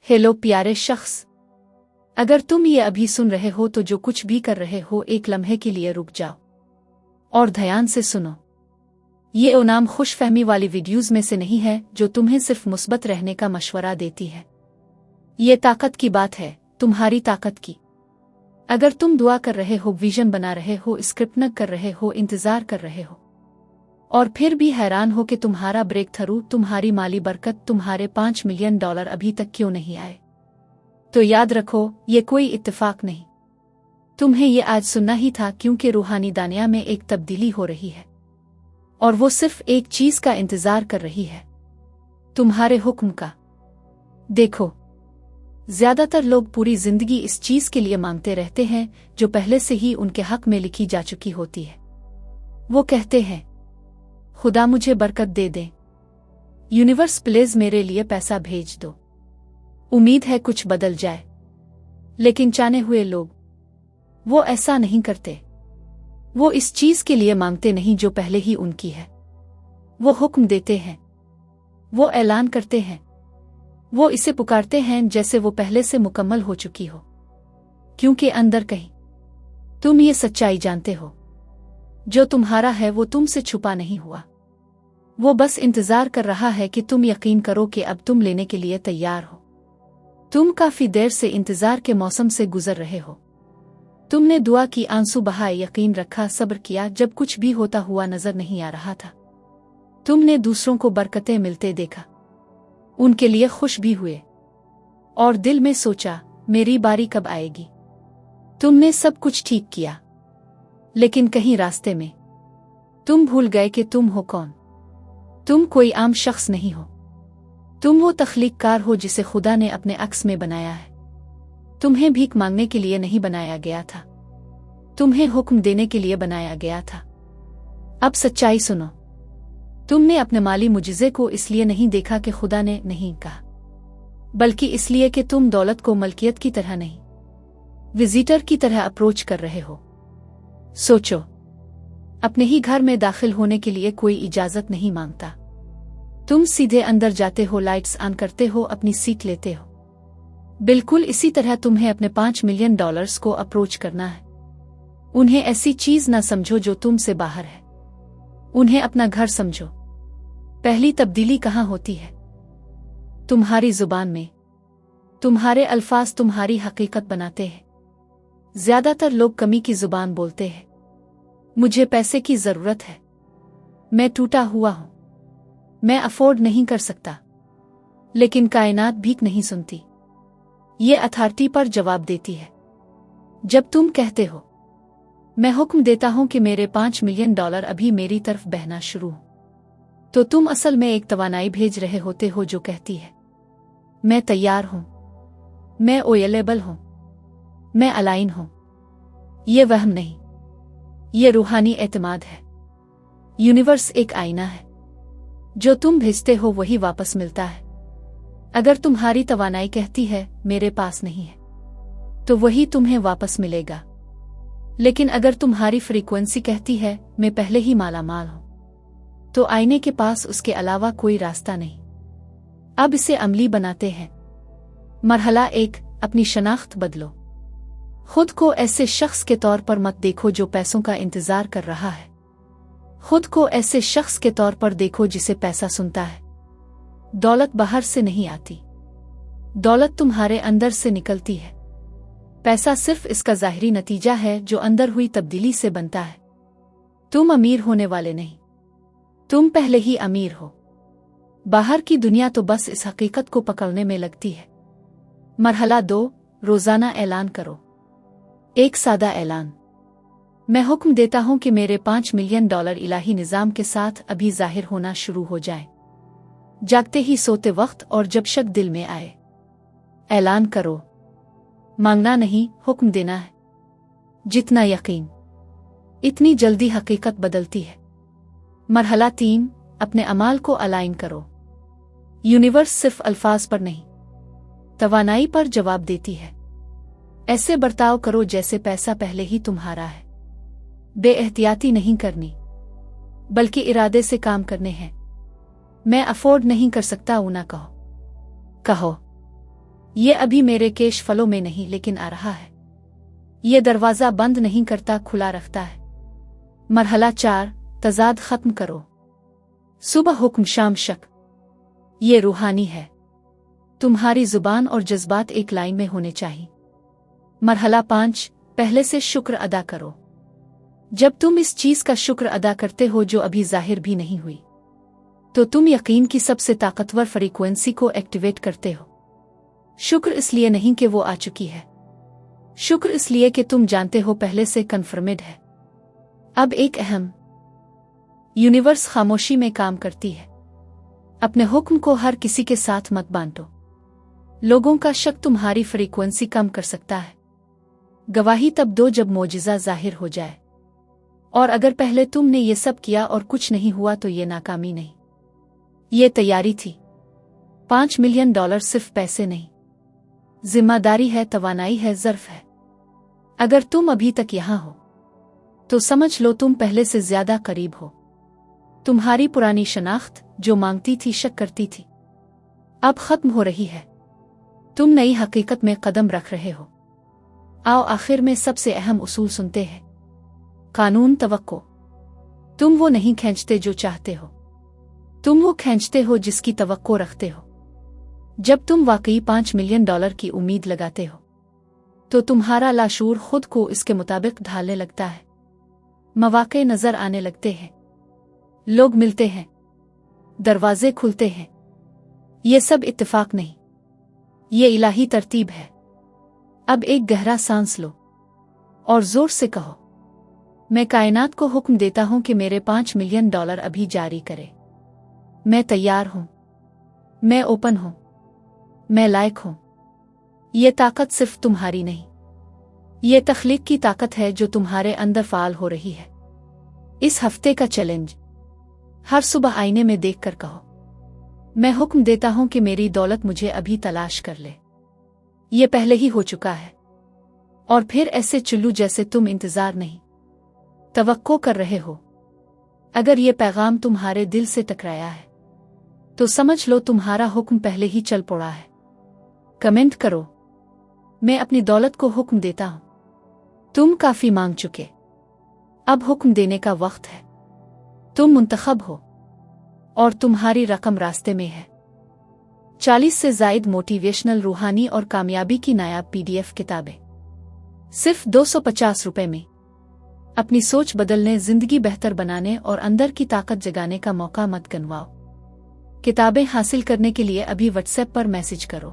Hello प्यारे शख्स, अगर तुम ये अभी सुन रहे हो तो जो कुछ भी कर रहे हो एक लम्हे के लिए रुक जाओ और ध्यान से सुनो। ये ओनाम खुशफहमी वाली वीडियोज़ में से नहीं है जो तुम्हें सिर्फ मुस्बत रहने का मशवरा देती है। ये ताकत की बात है, तुम्हारी ताकत की। अगर तुम दुआ कर रहे हो, विजन बना रहे हो, स्क्रिप्ट न कर रहे हो, इंतजार कर रहे हो और फिर भी हैरान हो कि तुम्हारा ब्रेक थ्रू, तुम्हारी माली बरकत, तुम्हारे $5 मिलियन अभी तक क्यों नहीं आए, तो याद रखो ये कोई इत्तेफाक नहीं। तुम्हें ये आज सुनना ही था, क्योंकि रूहानी दानिया में एक तब्दीली हो रही है और वो सिर्फ एक चीज का इंतजार कर रही है, तुम्हारे हुक्म का। देखो, ज्यादातर लोग पूरी जिंदगी इस चीज के लिए मांगते रहते हैं जो पहले से ही उनके हक में लिखी जा चुकी होती है। वो कहते हैं, खुदा मुझे बरकत दे दे, यूनिवर्स प्लीज मेरे लिए पैसा भेज दो, उम्मीद है कुछ बदल जाए। लेकिन जाने हुए लोग वो ऐसा नहीं करते। वो इस चीज के लिए मांगते नहीं जो पहले ही उनकी है। वो हुक्म देते हैं, वो ऐलान करते हैं, वो इसे पुकारते हैं जैसे वो पहले से मुकम्मल हो चुकी हो, क्योंकि अंदर कहीं तुम ये सच्चाई जानते हो, जो तुम्हारा है वो तुमसे छुपा नहीं हुआ। वो बस इंतजार कर रहा है कि तुम यकीन करो कि अब तुम लेने के लिए तैयार हो। तुम काफी देर से इंतजार के मौसम से गुजर रहे हो। तुमने दुआ की, आंसू बहाए, यकीन रखा, सब्र किया, जब कुछ भी होता हुआ नजर नहीं आ रहा था। तुमने दूसरों को बरकतें मिलते देखा, उनके लिए खुश भी हुए और दिल में सोचा मेरी बारी कब आएगी। तुमने सब कुछ ठीक किया, लेकिन कहीं रास्ते में तुम भूल गए कि तुम हो कौन। तुम कोई आम शख्स नहीं हो, तुम वो तख्लीककार हो जिसे खुदा ने अपने अक्स में बनाया है। तुम्हें भीख मांगने के लिए नहीं बनाया गया था, तुम्हें हुक्म देने के लिए बनाया गया था। अब सच्चाई सुनो, तुमने अपने माली मुजिज़े को इसलिए नहीं देखा कि खुदा ने नहीं कहा, बल्कि इसलिए कि तुम दौलत को मलकियत की तरह नहीं, विजिटर की तरह अप्रोच कर रहे हो। सोचो, अपने ही घर में दाखिल होने के लिए कोई इजाजत नहीं मांगता। तुम सीधे अंदर जाते हो, लाइट्स ऑन करते हो, अपनी सीट लेते हो। बिल्कुल इसी तरह तुम्हें अपने $5 मिलियन को अप्रोच करना है। उन्हें ऐसी चीज ना समझो जो तुमसे बाहर है, उन्हें अपना घर समझो। पहली तब्दीली कहाँ होती है? तुम्हारी जुबान में। तुम्हारे अल्फाज तुम्हारी हकीकत बनाते हैं। ज्यादातर लोग कमी की जुबान बोलते हैं, मुझे पैसे की जरूरत है, मैं टूटा हुआ हूं, मैं अफोर्ड नहीं कर सकता। लेकिन कायनात भीख नहीं सुनती, ये अथॉरिटी पर जवाब देती है। जब तुम कहते हो, मैं हुक्म देता हूं कि मेरे $5 मिलियन अभी मेरी तरफ बहना शुरू हो, तो तुम असल में एक तवानाई भेज रहे होते हो जो कहती है, मैं तैयार हूं, मैं अवेलेबल हूं, मैं अलाइन हूं। ये वहम नहीं, ये रूहानी एतमाद है। यूनिवर्स एक आईना है, जो तुम भेजते हो वही वापस मिलता है। अगर तुम्हारी तवानाई कहती है मेरे पास नहीं है, तो वही तुम्हें वापस मिलेगा। लेकिन अगर तुम्हारी फ्रीक्वेंसी कहती है मैं पहले ही मालामाल हूं, तो आईने के पास उसके अलावा कोई रास्ता नहीं। अब इसे अमली बनाते हैं। मरहला 1, अपनी शनाख्त बदलो। खुद को ऐसे शख्स के तौर पर मत देखो जो पैसों का इंतजार कर रहा है। खुद को ऐसे शख्स के तौर पर देखो जिसे पैसा सुनता है। दौलत बाहर से नहीं आती, दौलत तुम्हारे अंदर से निकलती है। पैसा सिर्फ इसका ज़ाहिरी नतीजा है जो अंदर हुई तब्दीली से बनता है। तुम अमीर होने वाले नहीं, तुम पहले ही अमीर हो। बाहर की दुनिया तो बस इस हकीकत को पकड़ने में लगती है। मरहला 2, रोजाना ऐलान करो। एक सादा ऐलान, मैं हुक्म देता हूं कि मेरे $5 मिलियन इलाही निजाम के साथ अभी जाहिर होना शुरू हो जाएं, जागते ही, सोते वक्त और जब शक दिल में आए। ऐलान करो, मांगना नहीं, हुक्म देना है। जितना यकीन, इतनी जल्दी हकीकत बदलती है। मरहला 3, अपने अमाल को अलाइन करो। यूनिवर्स सिर्फ अल्फाज पर नहीं, तवानाई पर जवाब देती है। ऐसे बर्ताव करो जैसे पैसा पहले ही तुम्हारा है। बेएहतियाती नहीं करनी, बल्कि इरादे से काम करने हैं। मैं अफोर्ड नहीं कर सकता, ऊ ना कहो, कहो یہ ابھی میرے کیش فلو میں نہیں لیکن آ رہا ہے۔ یہ دروازہ بند نہیں کرتا، کھلا رکھتا ہے۔ مرحلہ 4، تضاد ختم کرو۔ صبح حکم، شام شک۔ یہ روحانی ہے۔ تمہاری زبان اور جذبات ایک لائن میں ہونے چاہیے۔ مرحلہ 5، پہلے سے شکر ادا کرو۔ جب تم اس چیز کا شکر ادا کرتے ہو جو ابھی ظاہر بھی نہیں ہوئی، تو تم یقین کی سب سے طاقتور فریکوینسی کو ایکٹیویٹ کرتے ہو۔ شکر اس لیے نہیں کہ وہ آ چکی ہے، شکر اس لیے کہ تم جانتے ہو پہلے سے کنفرمڈ ہے۔ اب ایک اہم یونیورس خاموشی میں کام کرتی ہے۔ اپنے حکم کو ہر کسی کے ساتھ مت بانٹو۔ لوگوں کا شک تمہاری فریکوینسی کم کر سکتا ہے۔ گواہی تب دو جب معجزہ ظاہر ہو جائے، اور اگر پہلے تم نے یہ سب کیا اور کچھ نہیں ہوا تو یہ ناکامی نہیں، یہ تیاری تھی۔ $5 ملین صرف پیسے نہیں، ذمہ داری ہے، توانائی ہے، ظرف ہے۔ اگر تم ابھی تک یہاں ہو تو سمجھ لو تم پہلے سے زیادہ قریب ہو۔ تمہاری پرانی شناخت جو مانگتی تھی، شک کرتی تھی، اب ختم ہو رہی ہے۔ تم نئی حقیقت میں قدم رکھ رہے ہو۔ آؤ آخر میں سب سے اہم اصول سنتے ہیں۔ قانون توقع۔ تم وہ نہیں کھینچتے جو چاہتے ہو، تم وہ کھینچتے ہو جس کی توقع رکھتے ہو۔ جب تم واقعی $5 ملین کی امید لگاتے ہو تو تمہارا لاشعور خود کو اس کے مطابق ڈھالنے لگتا ہے۔ مواقع نظر آنے لگتے ہیں، لوگ ملتے ہیں، دروازے کھلتے ہیں۔ یہ سب اتفاق نہیں، یہ الہی ترتیب ہے۔ اب ایک گہرا سانس لو اور زور سے کہو، میں کائنات کو حکم دیتا ہوں کہ میرے $5 ملین ابھی جاری کرے۔ میں تیار ہوں، میں اوپن ہوں، میں لائق ہوں۔ یہ طاقت صرف تمہاری نہیں، یہ تخلیق کی طاقت ہے جو تمہارے اندر فعال ہو رہی ہے۔ اس ہفتے کا چیلنج، ہر صبح آئینے میں دیکھ کر کہو، میں حکم دیتا ہوں کہ میری دولت مجھے ابھی تلاش کر لے۔ یہ پہلے ہی ہو چکا ہے۔ اور پھر ایسے چلو جیسے تم انتظار نہیں، توقع کر رہے ہو۔ اگر یہ پیغام تمہارے دل سے ٹکرایا ہے تو سمجھ لو تمہارا حکم پہلے ہی چل پڑا ہے۔ کمنٹ کرو، میں اپنی دولت کو حکم دیتا ہوں۔ تم کافی مانگ چکے، اب حکم دینے کا وقت ہے۔ تم منتخب ہو اور تمہاری رقم راستے میں ہے۔ 40 سے زائد موٹیویشنل، روحانی اور کامیابی کی نایاب PDF کتابیں صرف $250 میں۔ اپنی سوچ بدلنے، زندگی بہتر بنانے اور اندر کی طاقت جگانے کا موقع مت گنواؤ۔ کتابیں حاصل کرنے کے لیے ابھی واٹس ایپ پر میسج کرو۔